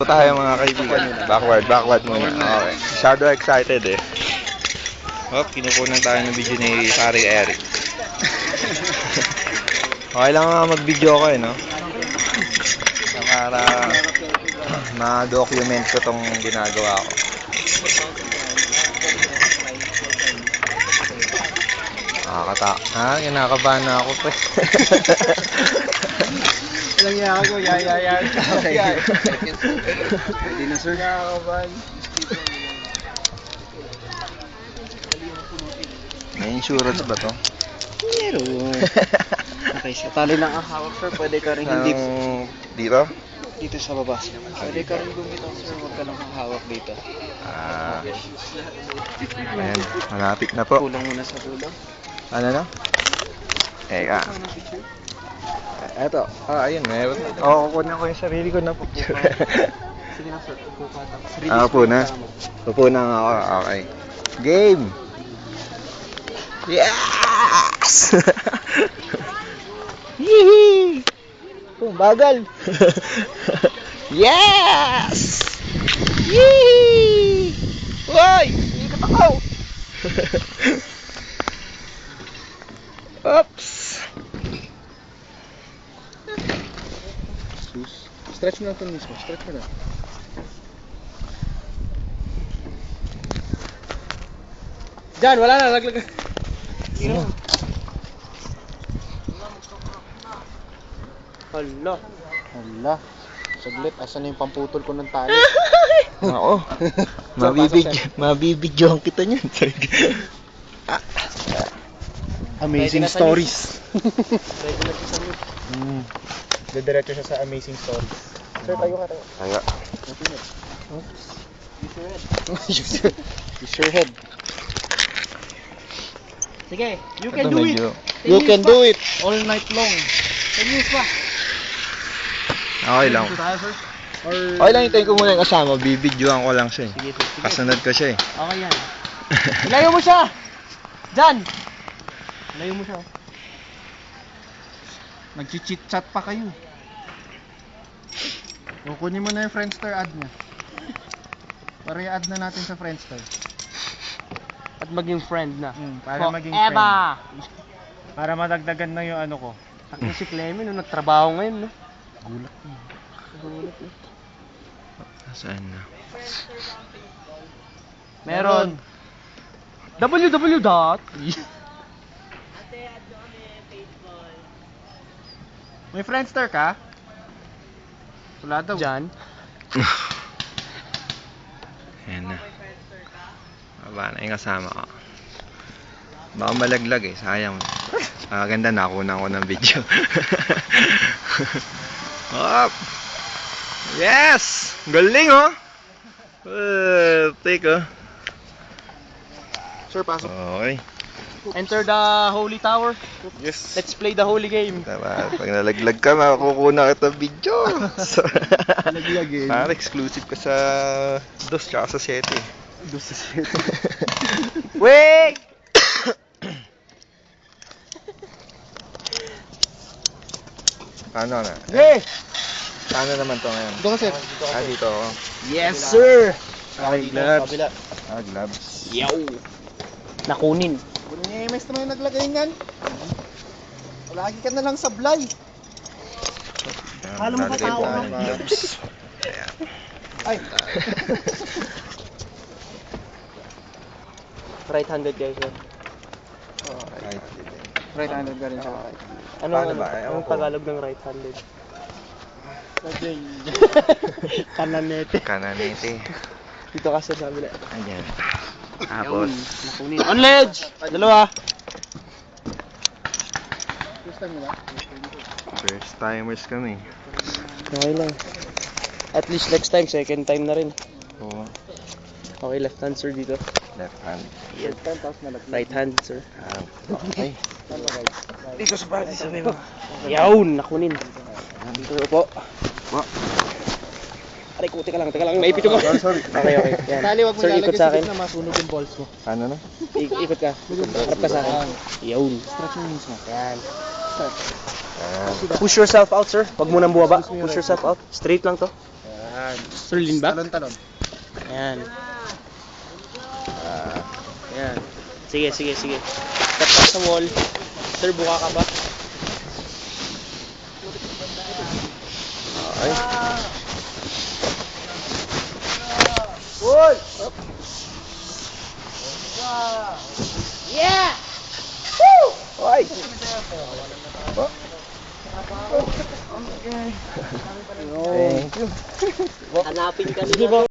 Ito tayo mga kaibigan. Backward muna. Okay. Masyado excited eh. Oh, kinukunan tayo ng video ni Pare Eric. Okay lang nga mag-video ko eh, no? Para ma-document ko tong ginagawa ko. Kinakabahan na ako pre. Walang yaya ko, yaya. Hindi na sir. Nakakabahan. May insurance ba to? Meron. Okay, sa tali lang ang hawak sir, pwede ka rin hindi... Dito? Dito sa baba. Pwede ka rin bumitaw sir, huwag ka lang hawak dito. Ayan, malapit na po. Kulang muna sa dulo. Ano na? Eka. Eto. Ayun. Meron. Kukunin ko yung sarili ko na picture. Sige na sir, upo ka. Upo na. Upo na nga ako. Okay. Game! Yes! Hihi! Bagal! Yes! Hihi! Uy! Ikot ako! Oops! Stretch mo lang ito mismo, stretch mo lang. Diyan, wala na, laglag. Hala. Saglit, asan na yung pamputol ko ng tali? Oo. Mabibidyohan kita niyan. Amazing stories. Didiretso siya sa amazing stories. Sir, tayo ka. Kaya. Oops. Use your head. Sige, you can do it. You can do it all night long. Use pa. Okay lang. Okay lang, hintayin ko muna yung kasama. Bibidyohan ko lang siya eh. Sige. Kasunod ko siya eh. Okay yan. Ilayo mo siya! Diyan! Ilayo mo siya. Nag-chit-chat pa kayo. Kukunin mo na yung Friendster ad niya. Para i-add na natin sa Friendster. At maging friend na. Para maging friend. Para madagdagan na yung ano ko. Takbo si Clement nung nagtrabaho ngayon, no? Gulat. Saan na? Meron. www. May Friendster ka? Wala daw. Diyan. Ayan na. Aba na yung kasama ko. Baka malaglag eh, sayang. Ganda, nakunan ko ng video. Up! Yes! Galing oh! Take oh. Sir, pasok. Okay. Enter the holy tower. Yes. Let's play the holy game. Diba? Pag nalaglag ka, makukunan kita video. So, Nalaglag eh. exclusive ka sa 2 tsaka sa 7. Wait! Ano na? Hey! Paano naman to ngayon? Dito ka, sir. Dito ako. Yes, sir! Okay, gloves. Gloves. Yaw! Nakunin. Kunin niya yung maestro yung naglagay niyan. Lagi ka na lang sablay. Akala mo ba tao ka? Gloves. Ayan. Ay! Right-handed guys, sir. Right. Right-handed ka rin siya. Paano ba? Anong Tagalog ng right-handed? Kananete. Kananete. Dito ka sa sabi na. Ayan. Tapos, Nakunin. On ledge! Dalawa! Gusto mo ba? first timers kami. Okay lang. At least next time, second time na rin. Oo. Okay, left hand sir dito. Left hand. Yes. Right hand sir. Okay. Dito sa party sa mo. Yawn! Nakunin. Dito po. Aray ko, teka lang. Maipito ko. Sorry. Okay. Yan. Tali, wag mo Sir, ikot sa akin. na masunog yung balls mo. Ano na? Ikot ka. Harap ka sa akin. Yawn. Stretch mo mismo. Yan. Ayan. Push yourself out, sir. Huwag mo nang buwaba. Push yourself out. Straight lang to. Yan. Sir, lean back. Talon. Ayan. Ayan. Sige. Step back sa wall. Sir, buka ka ba? Okay. Wall! Yeah! Woo! Oy! Thank you. Hanapin ka nila.